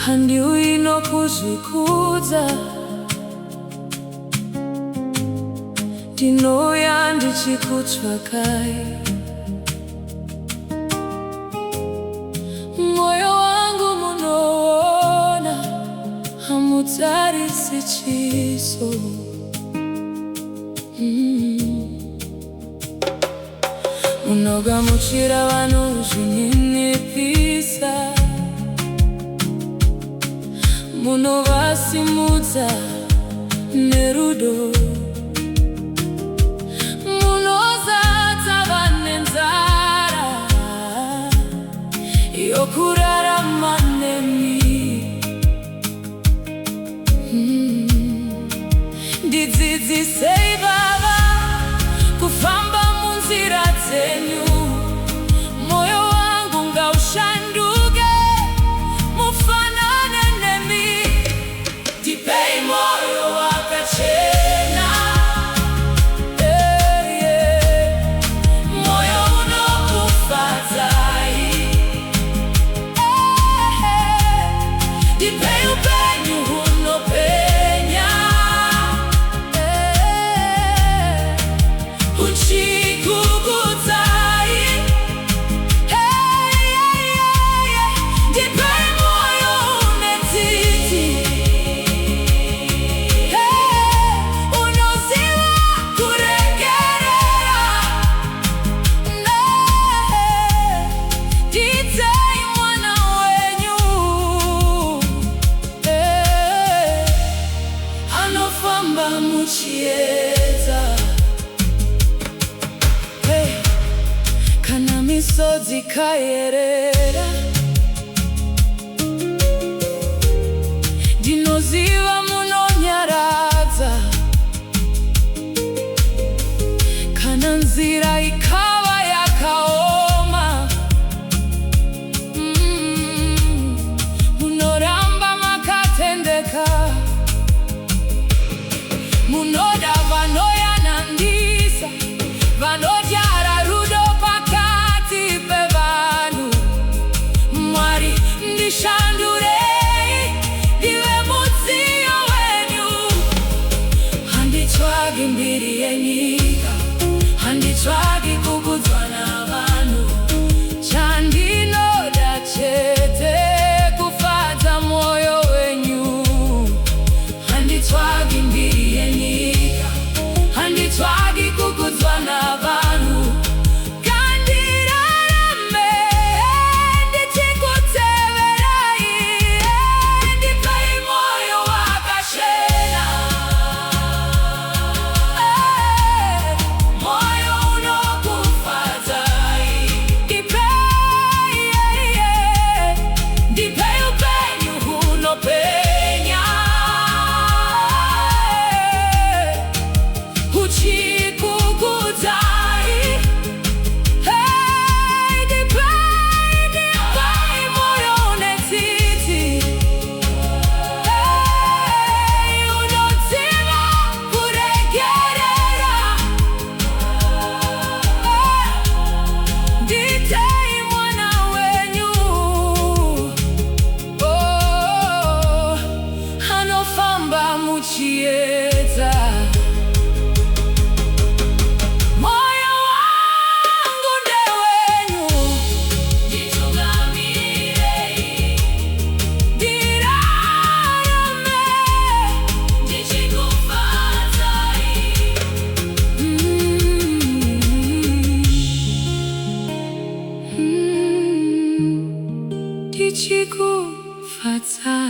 handiwi no kuzvikuudza, ndinouya ndichikutsvakai. Mwoyo wangu munoona, hamutarisi chiso. Munogamuchira vanozvininipisa, munovasimudza nerudo. Munozadza vane nzara yokurarama nemi. Ndidzidzisei Baba kufamba munzira dzenyu, moyo wangu ngaushanduke mufanane nemi. Ndipei mwoyo wakachena, moyo unokufadzai. Ndipei upenyu hunopenya, uchikukudzai. Ndipei mwoyo unetsitsi, unoziva kuregerera. Nditsei mwana wenyu, anofamba muchiedza. Kana misodzi kayerera, ndinoziva munonyaradza. Kana nzira ikava yakaoma, munoramba makatendeka. Munoda vanoyanandisa, vanodyara rudo pakati pevanhu. Mwari ndishandurei ndive mudziyo wenyu. Handitsvagi mbiri yenyika, handitsvagi kukudzwa navanhu. Chandinoda chete kufadza mwoyo wenyu. Handitsvagi mbiri yenyika, handitsvagi kukudzwa navanhu. Ngandirarame ndichikuteverai. Ndipei mwoyo wakachena, moyo unokufadzai. Ndipei upenyu hunopenya, uchikukudzai. Ndipei mwoyo unetsitsi, unoziva kuregerera. Nditei mwana wenyu, anofamba muchiedza. Moyo wangu ndewenyu, nditugamirei. Ndirarame ndichikufadzai. Ndichikufadzai.